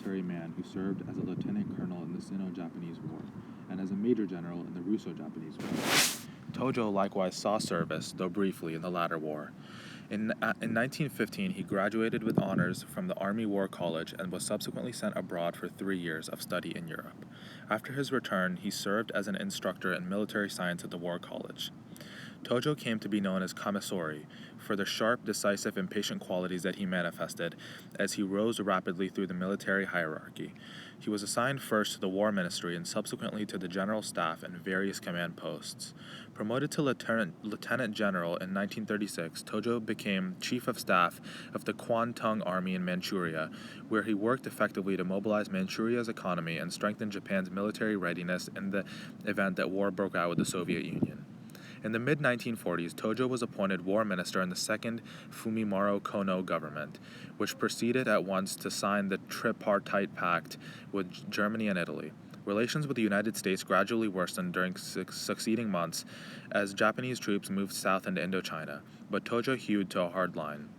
military man who served as a lieutenant colonel in the Sino-Japanese War and as a major general in the Russo-Japanese War. Tojo likewise saw service, though briefly, in the latter war. In 1915, he graduated with honors from the Army War College and was subsequently sent abroad for 3 years of study in Europe. After his return, he served as an instructor in military science at the War College. Tojo came to be known as Kamesori for the sharp, decisive, and patient qualities that he manifested as he rose rapidly through the military hierarchy. He was assigned first to the War Ministry and subsequently to the General Staff and various command posts. Promoted to Lieutenant General in 1936, Tojo became Chief of Staff of the Kwantung Army in Manchuria, where he worked effectively to mobilize Manchuria's economy and strengthen Japan's military readiness in the event that war broke out with the Soviet Union. In the mid-1940s, Tojo was appointed war minister in the second Fumimaro Kono government, which proceeded at once to sign the tripartite pact with Germany and Italy. Relations with the United States gradually worsened during succeeding months as Japanese troops moved south into Indochina, but Tojo hewed to a hard line.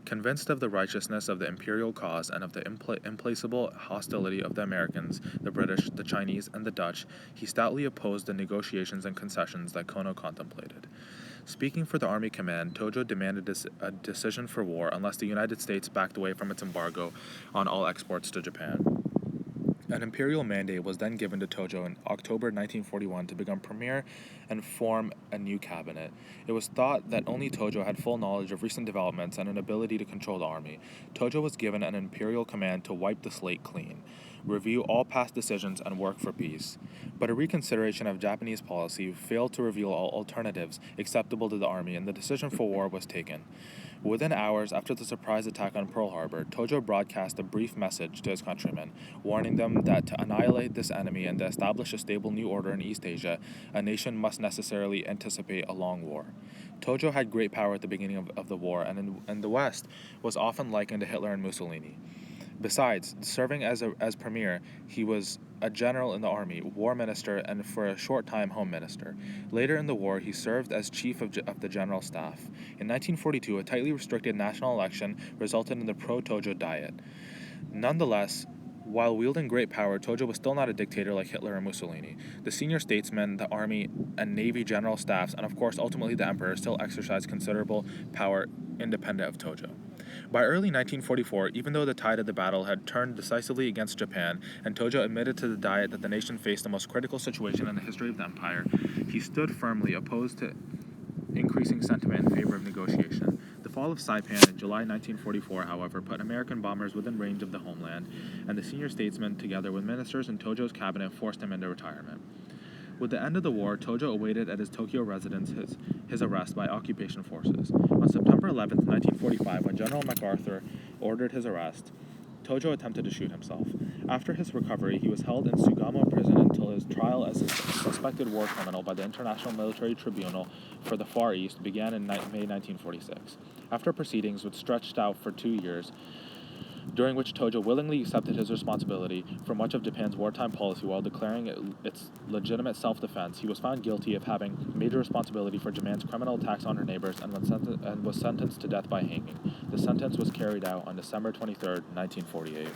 Convinced of the righteousness of the imperial cause and of the implacable hostility of the Americans, the British, the Chinese, and the Dutch, he stoutly opposed the negotiations and concessions that Kono contemplated. Speaking for the Army Command, Tojo demanded a decision for war unless the United States backed away from its embargo on all exports to Japan. An imperial mandate was then given to Tojo in October 1941 to become premier and form a new cabinet. It was thought that only Tojo had full knowledge of recent developments and an ability to control the army. Tojo was given an imperial command to wipe the slate clean, review all past decisions, and work for peace. But a reconsideration of Japanese policy failed to reveal all alternatives acceptable to the army, and the decision for war was taken. Within hours after the surprise attack on Pearl Harbor, Tojo broadcast a brief message to his countrymen, warning them that to annihilate this enemy and to establish a stable new order in East Asia, a nation must necessarily anticipate a long war. Tojo had great power at the beginning of the war, and in the West was often likened to Hitler and Mussolini. Besides, serving as premier, he was a general in the army, war minister, and for a short time home minister. Later in the war, he served as chief of the general staff. In 1942, a tightly restricted national election resulted in the pro-Tojo Diet. Nonetheless, while wielding great power, Tojo was still not a dictator like Hitler and Mussolini. The senior statesmen, the army and navy general staffs, and of course ultimately the emperor, still exercised considerable power independent of Tojo. By early 1944, even though the tide of the battle had turned decisively against Japan, and Tojo admitted to the Diet that the nation faced the most critical situation in the history of the empire, he stood firmly opposed to increasing sentiment in favor of negotiation. The fall of Saipan in July 1944, however, put American bombers within range of the homeland, and the senior statesmen, together with ministers in Tojo's cabinet, forced him into retirement. With the end of the war, Tojo awaited at his Tokyo residence his arrest by occupation forces. On September 11, 1945, when General MacArthur ordered his arrest, Tojo attempted to shoot himself. After his recovery, he was held in Sugamo prison until his trial as a suspected war criminal by the International Military Tribunal for the Far East began in May 1946. After proceedings which stretched out for 2 years, during which Tojo willingly accepted his responsibility for much of Japan's wartime policy while declaring its legitimate self-defense, he was found guilty of having major responsibility for Japan's criminal attacks on her neighbors and was sentenced to death by hanging. The sentence was carried out on December 23, 1948.